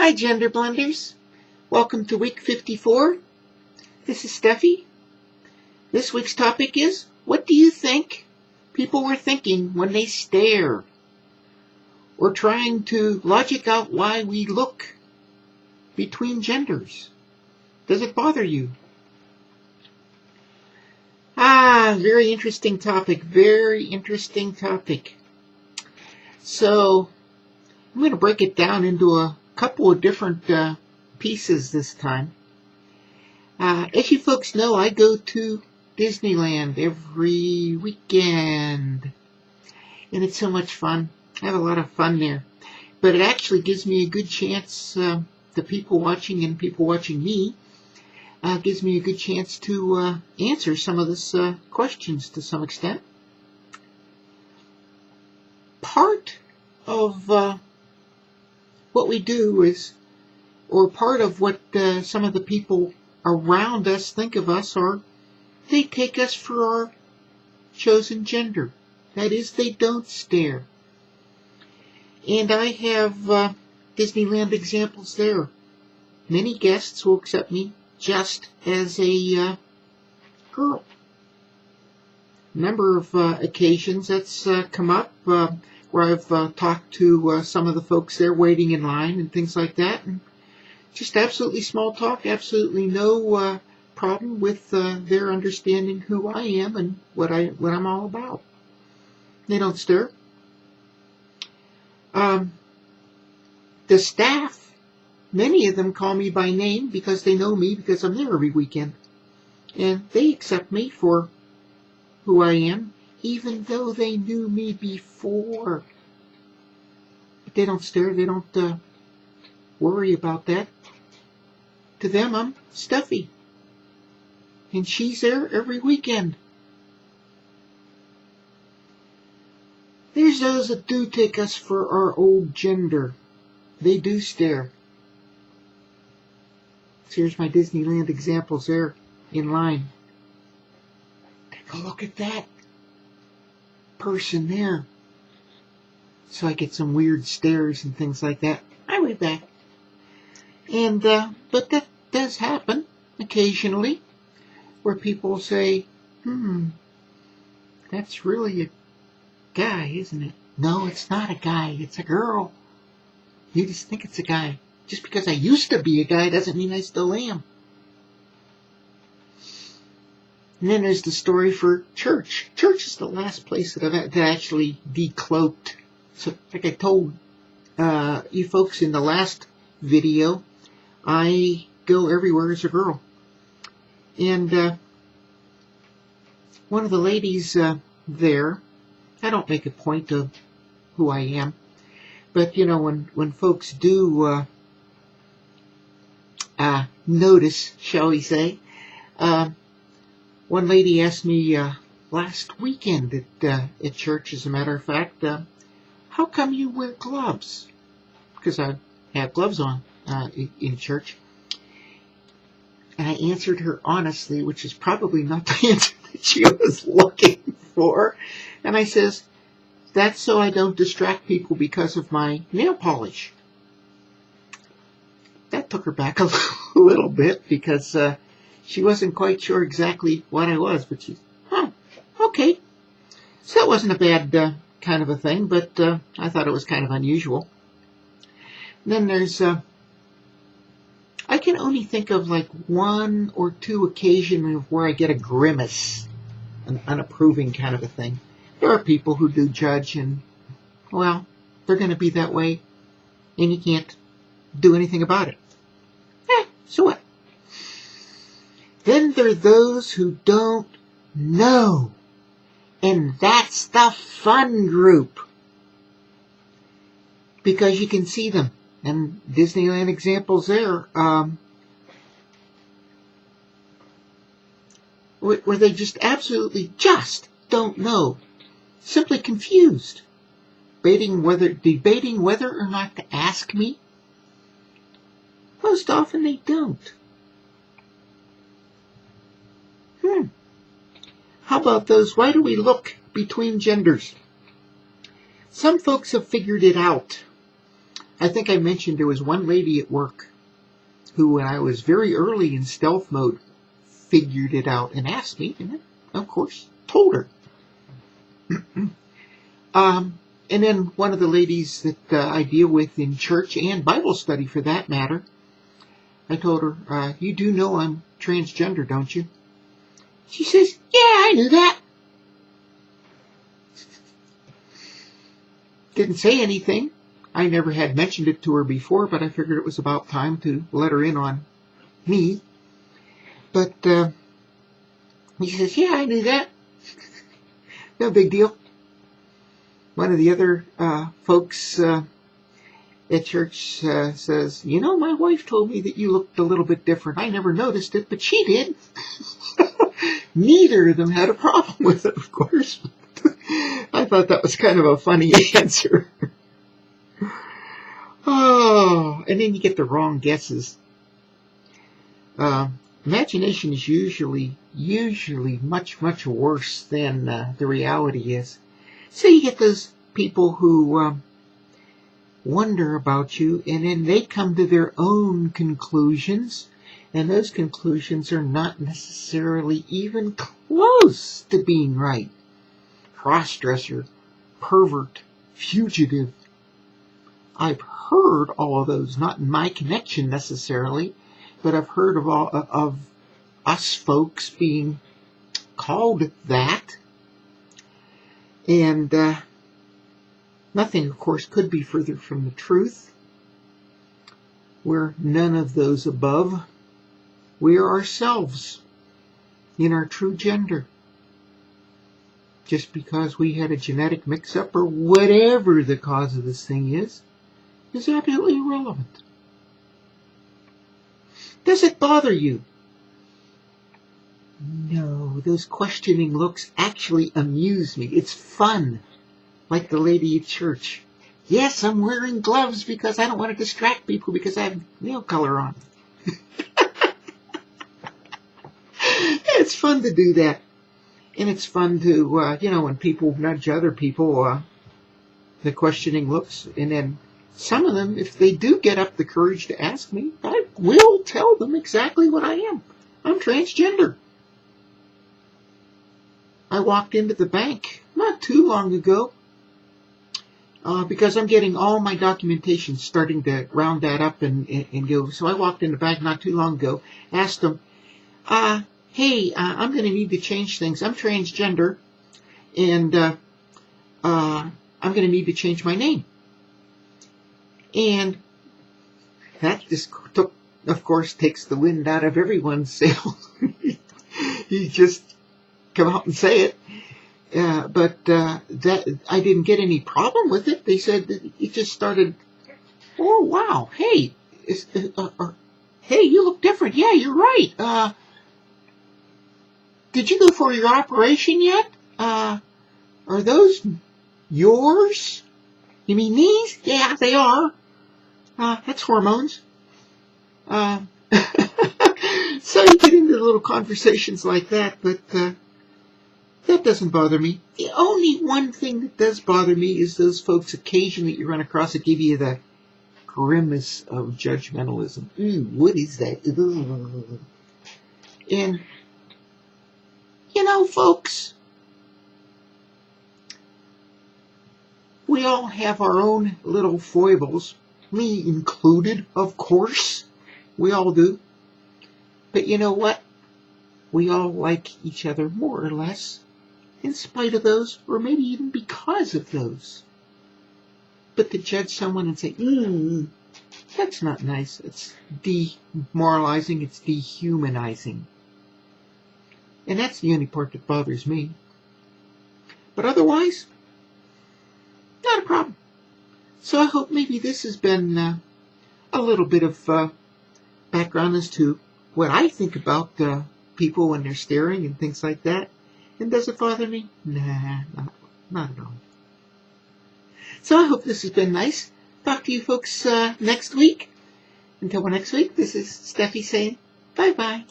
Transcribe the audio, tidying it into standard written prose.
Hi, GenderBlenders. Welcome to week 54. This is Steffi. This week's topic is, what do you think people were thinking when they stare? Or trying to logic out why we look between genders. Does it bother you? Very interesting topic. Very interesting topic. So, I'm going to break it down into a couple of different pieces this time. As you folks know, I go to Disneyland every weekend. And it's so much fun. I have a lot of fun there. But it actually gives me a good chance, the people watching and people watching me, gives me a good chance to answer some of this questions to some extent. Part of what we do is, or part of what some of the people around us think of us are, they take us for our chosen gender. That is, they don't stare. And I have Disneyland examples there. Many guests will accept me just as a girl. Number of occasions that's come up where I've talked to some of the folks there waiting in line and things like that. And just absolutely small talk, absolutely no problem with their understanding who I am and what I'm all about. They don't stare. The staff, many of them call me by name because they know me because I'm there every weekend. And they accept me for who I am, even though they knew me before. But they don't stare, they don't worry about that. To them, I'm Steffi. And she's there every weekend. There's those that do take us for our old gender. They do stare. So here's my Disneyland examples there in line. Take a look at that person there. So I get some weird stares and things like that. I wait back. And, but that does happen occasionally where people say, that's really a guy, isn't it? No, it's not a guy, it's a girl. You just think it's a guy. Just because I used to be a guy doesn't mean I still am. And then there's the story for church. Church is the last place that I've actually decloaked. So, like I told you folks in the last video, I go everywhere as a girl. And one of the ladies there, I don't make a point of who I am, but you know, when folks do notice, shall we say, one lady asked me last weekend at church, as a matter of fact, how come you wear gloves? Because I have gloves on in church. And I answered her honestly, which is probably not the answer that she was looking for. And I says, that's so I don't distract people because of my nail polish. That took her back a little bit because she wasn't quite sure exactly what I was. But she, okay. So that wasn't a bad kind of a thing, but I thought it was kind of unusual. And then there's, I can only think of like one or two occasions where I get a grimace, an unapproving kind of a thing. There are people who do judge and, well, they're going to be that way and you can't do anything about it. So what? Then there are those who don't know. And that's the fun group. Because you can see them. And Disneyland examples there, where they just absolutely just don't know. Simply confused. Debating whether or not to ask me. Most often they don't. How about those, why do we look between genders? Some folks have figured it out. I think I mentioned there was one lady at work who, when I was very early in stealth mode, figured it out and asked me, and I, of course, told her. And then one of the ladies that I deal with in church and Bible study, for that matter, I told her, you do know I'm transgender, don't you? She says, yeah, I knew that. Didn't say anything. I never had mentioned it to her before, but I figured it was about time to let her in on me. But he says, yeah, I knew that. No big deal. One of the other folks at church says, you know, my wife told me that you looked a little bit different. I never noticed it, but she did. Neither of them had a problem with it, of course. I thought that was kind of a funny answer. Oh, and then you get the wrong guesses. Imagination is usually much worse than the reality is. So you get those people who wonder about you, and then they come to their own conclusions, and those conclusions are not necessarily even close to being right. Cross-dresser, pervert, fugitive. I've heard all of those, not in my connection necessarily, but I've heard of us folks being called that. And nothing, of course, could be further from the truth. We're none of those above. We are ourselves in our true gender. Just because we had a genetic mix-up or whatever the cause of this thing is absolutely irrelevant. Does it bother you? No, those questioning looks actually amuse me. It's fun. Like the lady at church. Yes, I'm wearing gloves because I don't want to distract people because I have nail color on. It's fun to do that. And it's fun to, when people nudge other people, the questioning looks. And then some of them, if they do get up the courage to ask me, I will tell them exactly what I am. I'm transgender. I walked into the bank not too long ago because I'm getting all my documentation starting to round that up and go. So I walked in the bank not too long ago, asked them, hey, I'm going to need to change things. I'm transgender, and I'm going to need to change my name. And that just of course, takes the wind out of everyone's sails. You just come out and say it. But that I didn't get any problem with it. They said that it just started, oh, wow, hey, hey, you look different. Yeah, you're right. Did you go for your operation yet? Are those yours? You mean these? Yeah, they are. That's hormones. So you get into little conversations like that, but that doesn't bother me. The only one thing that does bother me is those folks occasionally you run across that give you the grimace of judgmentalism. What is that? Ugh. And, folks, we all have our own little foibles, me included, of course. We all do. But you know what? We all like each other more or less, in spite of those, or maybe even because of those. But to judge someone and say, that's not nice, it's demoralizing, it's dehumanizing. And that's the only part that bothers me. But otherwise, not a problem. So I hope maybe this has been a little bit of background as to what I think about people when they're staring and things like that. And does it bother me? Nah, not at all. So I hope this has been nice. Talk to you folks next week. Until next week, this is Steffi saying bye-bye.